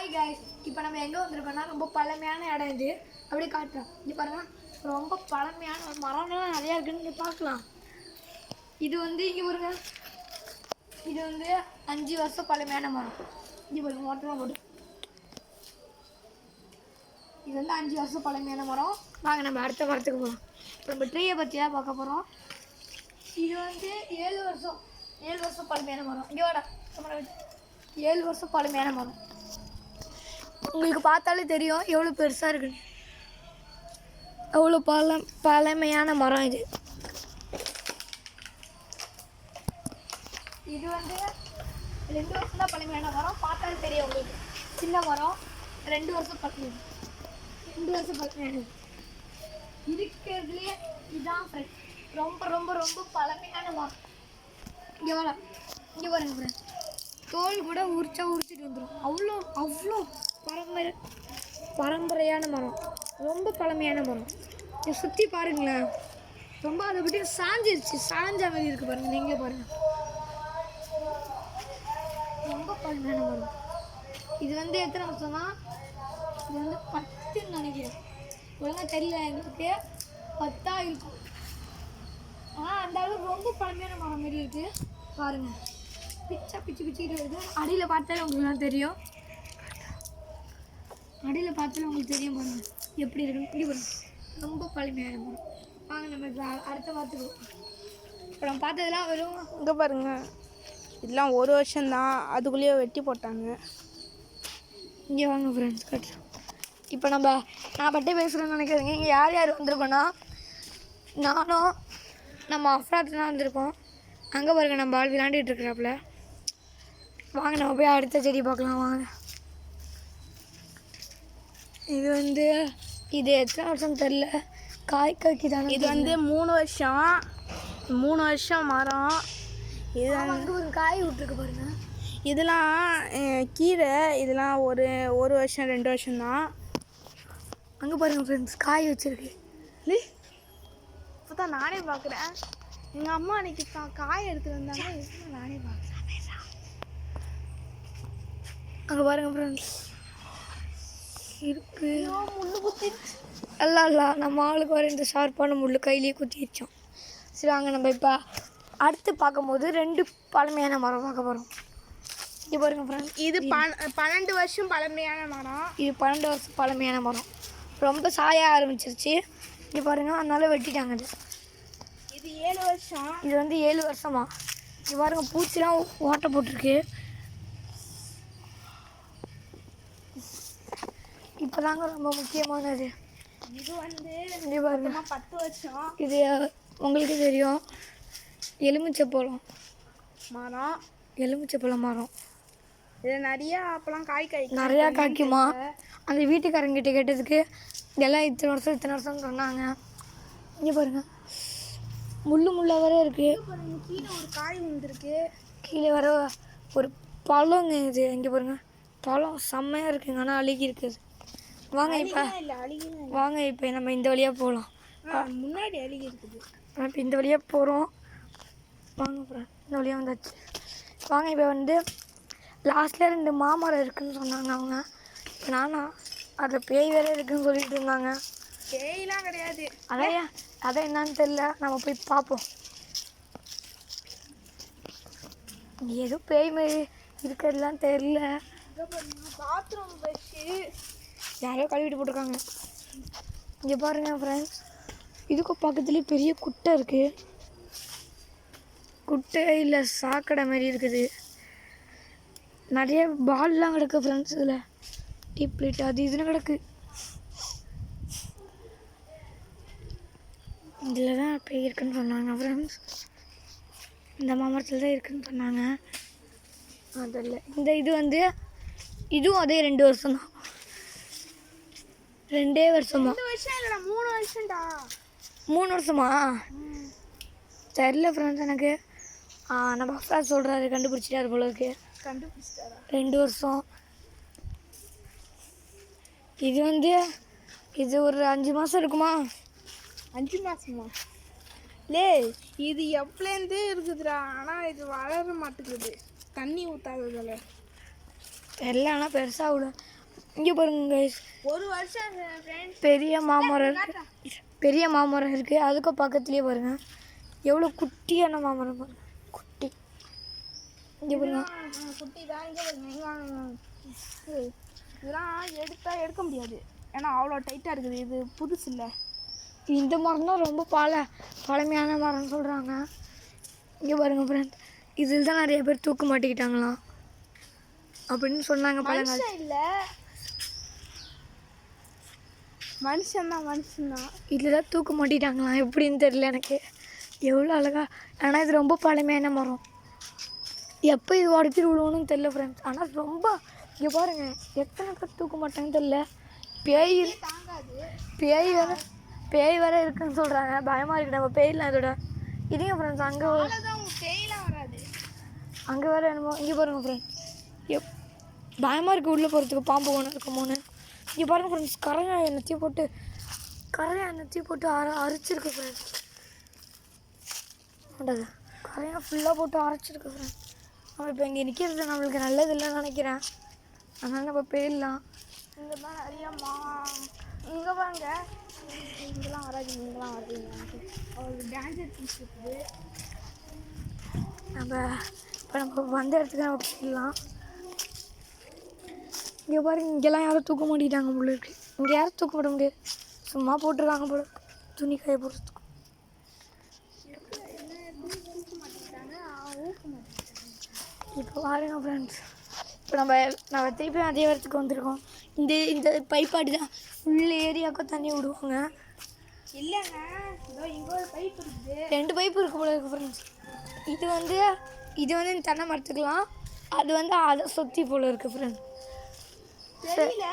Hi guys, இப்போ நம்ம எங்கே வந்திருக்கோம்னா ரொம்ப பழமையான இடம் இது. அப்படியே காட்டுறோம். இங்கே பாருங்க, ரொம்ப பழமையான ஒரு மரம்லாம் நிறையா இருக்குன்னு இங்கே பார்க்கலாம். இது வந்து இங்கே பாருங்க, இது வந்து 5 வருஷம் பழமையான மரம். இங்கே பாருங்க, மொத்தமாக போட்டு இது வந்து 5 வருஷம் பழமையான மரம். வாங்க நம்ம அடுத்த மரத்துக்கு போகலாம். இப்போ நம்ம ட்ரீயை பற்றி தான் பார்க்க போகிறோம். இது வந்து 7 வருஷம் பழமையான மரம். இங்கே வாடா, 7 வருஷம் பழமையான மரம். உங்களுக்கு பார்த்தாலே தெரியும் எவ்வளோ பெருசாக இருக்குன்னு. எவ்வளோ பழமையான மரம் இது. இது வந்து 2 வருஷம் தான் பழமையான மரம். பார்த்தாலே தெரியும் உங்களுக்கு. சின்ன மரம் 2 வருஷம் பழமையான. 2 வருஷம் பழமையானது இருக்கிறதுலே இதுதான் ஃப்ரெண்ட். ரொம்ப ரொம்ப ரொம்ப பழமையான மரம். இங்கே வர இங்கே பாருங்க ஃப்ரெண்ட், தோல் கூட உரிச்சிட்டு வந்துடும். அவ்வளோ அவ்வளோ பரம்பரையான மரம், ரொம்ப பழமையான மரம். இதை சுற்றி பாருங்களேன், ரொம்ப அதை விட்டு சாஞ்ச மாதிரி இருக்குது பாருங்கள். நீங்கள் பாருங்கள், ரொம்ப பழமையான மரம். இது வந்து எத்தனை வருஷம்னா, இது வந்து 10ன்னு நினைக்கிறேன், ஒழுங்காக தெரியல எங்களுக்கு. 10 இருக்கும். ஆனால் அந்த அளவுக்கு ரொம்ப பழமையான மரம் மாரி இருக்குது பாருங்கள். பிச்சுக்கிட்டு வருது. அடியில் பார்த்தாலே உங்களுக்குலாம் தெரியும். அடியில் பார்த்தாலும் உங்களுக்கு தெரியும் பாருங்க எப்படி இருக்குன்னு. இப்படி பாருங்க, ரொம்ப பழமையான மரம். வாங்க நம்ம இப்போ அடுத்த பார்த்துக்கோ. இப்போ நம்ம பார்த்ததெல்லாம் வெறும் இங்கே பாருங்க, இதெல்லாம் 1 வருஷம்தான், அதுக்குள்ளேயே வெட்டி போட்டாங்க. இங்கே வாங்க ஃப்ரெண்ட்ஸ் கட்டுறோம். இப்போ நான் பட்டே பேசுகிறேன்னு நினைக்கிறேங்க. இங்கே யார் யார் வந்திருக்கோன்னா, நானும் நம்ம அஃப்ராத்தான் வந்திருக்கோம். அங்கே பாருங்க, நம்ம பால் விளாண்டுட்டு இருக்கிறாப்புல. வாங்க நம்ம போய் அடுத்த செடி பார்க்கலாம் வாங்க. இது வந்து இது எத்தனை வருஷம் தெரில, காய்க்கு தானே. இது வந்து 3 வருஷம் மரம். இது அங்கே ஒரு காய் விட்டுருக்கு பாருங்க. இதெல்லாம் கீரை. இதெல்லாம் ஒரு வருஷம் 2 வருஷம்தான். அங்கே பாருங்க ஃப்ரெண்ட்ஸ், காய் வச்சிருக்கு. இப்போ தான் நானே பார்க்குறேன். எங்கள் அம்மா அன்றைக்கி காய் எடுத்துகிட்டு வந்தாங்க, இப்போ நானே பார்க்குறேன். அங்கே பாருங்க ஃப்ரெண்ட்ஸ் இருக்கு. முள்ளு குத்திடுச்சு. அல்ல நம்ம ஆளுக்கு வர இந்த ஷார்ப்பான முள் கையிலேயே குத்திடுச்சோம். சரி வாங்க நம்ம இப்போ அடுத்து பார்க்கும்போது 2 பழமையான மரம் பார்க்க போகிறோம். இங்கே பாருங்க ஃப்ரெண்ட்ஸ், இது 12 வருஷம் பழமையான மரம். இது 12 வருஷம் பழமையான மரம். ரொம்ப சாய ஆரம்பிச்சிருச்சு. இங்கே பாருங்க, அதனால வெட்டிட்டாங்க. இது 7 வருஷம். இது வந்து 7 வருஷமா. இங்கே பாருங்க, பூச்சிலாம் ஓட்டை போட்டிருக்கு. இப்போ தாங்க ரொம்ப முக்கியமானது. இது வந்து இங்கே பாருங்க, 10 வருஷம். இது உங்களுக்கு தெரியும், எலுமிச்சைப்பழம் மரம். இது நிறையா அப்போலாம் நிறையா காய்க்குமா. அந்த வீட்டுக்காரங்கிட்ட கேட்டதுக்கு இதெல்லாம் இத்தனை வருஷம்னு சொன்னாங்க. இங்கே பாருங்க, முள்ளாக வர இருக்குது. கீழே ஒரு காய் வந்துருக்கு. கீழே வர ஒரு பழங்க இது. இங்கே பாருங்க, பழம் செம்மையாக இருக்குங்க, ஆனால் அழுகி இருக்குது. வாங்க இப்போ நம்ம இந்த வழியாக போகலாம். முன்னாடி அழுகி இருக்குது. இப்போ இந்த வழியாக போகிறோம். வாங்க அப்புறம் இந்த வழியாக வந்தாச்சு. வாங்க இப்போ வந்து லாஸ்ட்டில் 2 மாமரம் இருக்குதுன்னு சொன்னாங்க அவங்க. இப்போ நானா அதில் பேய் வேறு இருக்குதுன்னு சொல்லிட்டு இருந்தாங்க. பேயெலாம் கிடையாது. அதான் என்னன்னு தெரியல, நம்ம போய் பார்ப்போம். ஏதோ பேய் மாரி இருக்கிறதுலாம் தெரியல. பாத்ரூம் ப்ரஷ்ஷு யாரையோ கழுவிட்டு போட்டிருக்காங்க. இங்கே பாருங்க ஃப்ரெண்ட்ஸ், இதுக்கு பக்கத்துலேயே பெரிய குட்டை இருக்குது. குட்டை இல்லை சாக்கடை மாதிரி இருக்குது. நிறைய பால்லாம் கிடக்கு ஃப்ரெண்ட்ஸ். இதில் டீப் பிளேட் அது இதுன்னு கிடக்கு. இதில் தான் பேய் இருக்குன்னு சொன்னாங்க ஃப்ரெண்ட்ஸ். இந்த மாமரத்தில் தான் இருக்குதுன்னு சொன்னாங்க. அதில் இது வந்து இதுவும் அதே 2 வருஷம் தான். 2 வருஷமா? 2 வருஷம் இல்லைடா, 3 வருஷம்டா. 3 வருஷமா தெரியல ஃப்ரெண்ட்ஸ் எனக்கு. நம்ம அப்பா சொல்கிறாரு, கண்டுபிடிச்சிட்டாரு போல இருக்கு. கண்டுபிடிச்சிட்டாரா? 2 வருஷம். இது வந்து இது ஒரு 5 மாதம் இருக்குமா? 5 மாதமா? இது எப்பலேருந்தே இருக்குதுடா, ஆனால் இது வளர மாட்டேங்குது. தண்ணி ஊற்றாததில்ல தெரில. ஆனால் பெருசாக விடும். இங்கே பாருங்க guys. ஒரு வருஷம் ஃப்ரெண்ட்ஸ். பெரிய மாமரம் இருக்குது. பெரிய மாமரம் இருக்குது. அதுக்கு பக்கத்துலேயே பாருங்கள் எவ்வளோ குட்டியான மாமரம் பாருங்க. குட்டி. இங்கே பாருங்க. குட்டி தான். இங்கே பாருங்க. இதெல்லாம் எடுக்க முடியாது. ஏன்னா அவ்வளோ டைட்டாக இருக்குது. இது புதுசு இல்லை. இந்த மரம் தான் ரொம்ப பழமையான மரம்னு சொல்கிறாங்க. இங்கே பாருங்க ஃப்ரெண்ட்ஸ். இதில் தான் நிறைய பேர் தூக்க மாட்டிக்கிட்டாங்களாம் அப்படின்னு சொன்னாங்க. பழங்கால இல்லை, மனுஷன்தான். இதில் தான் தூக்க மாட்டிட்டாங்களாம். எப்படின்னு தெரியல எனக்கு. எவ்வளோ அழகா. ஆனால் இது ரொம்ப பழமையான மரம். எப்போ இது உடச்சிட்டு விடுவோன்னு தெரியல ஃப்ரெண்ட்ஸ். ஆனால் ரொம்ப இங்கே பாருங்கள் எத்தனை பேர் தூக்க மாட்டாங்கன்னு தெரியல. பேய் வேறு இருக்குன்னு சொல்கிறாங்க. பயமாக இருக்குது. நம்ம பேயெலாம் இதோட இதுங்க ஃப்ரெண்ட்ஸ். அங்கே பேயெலாம் வராது. அங்கே வேறு என்னமோ. இங்கே பாருங்கள் ஃப்ரெண்ட்ஸ். பயமாக இருக்குது உள்ளே போகிறதுக்கு. பாம்பு ஒன்று இருக்குமோன்னு. இங்கே பாருங்கள் ஃப்ரெண்ட்ஸ். கரையான் எண்ணெத்தையும் போட்டு அரைச்சிருக்கு ஃப்ரெண்ட்ஸ். கரையான் ஃபுல்லாக போட்டு அரைச்சிருக்கு ஃப்ரெண்ட்ஸ். நம்ம இப்போ இங்கே நிற்கிறது நம்மளுக்கு நல்லது இல்லைன்னு நினைக்கிறேன். அதனால் நம்ம போயிடலாம். இங்கே தான் நிறைய இங்கே வாங்க. இங்கெல்லாம் வராது. அவருக்கு டான்ஸர் பீஸ் இருக்குது. நம்ம வந்த இடத்துக்கு நம்ம போயிடலாம். இங்கே பாருங்க இங்கெல்லாம் யாரும் தூக்க மாட்டிட்டாங்க போல இருக்கு. இங்கே யாரும் தூக்க போட முடியாது. சும்மா போட்டுருக்காங்க போல இருக்கு. துணி காய போடுறதுக்கு. இப்போ பாருங்க ஃப்ரெண்ட்ஸ். இப்போ நம்ம திருப்பி அதே இடத்துக்கு வந்திருக்கோம். இந்த பைப்பாடி தான் ஃபுல் ஏரியாவுக்கும் தண்ணி விடுவாங்க. இல்லைங்க, இங்கே ஒரு பைப் இருக்குது. 2 பைப்பு இருக்கு போல இருக்குது ஃப்ரெண்ட்ஸ். இது வந்து தென்னை மரத்துக்கலாம். அது வந்து அதை சுற்றி போல இருக்குது ஃப்ரெண்ட்ஸ். தெரியல.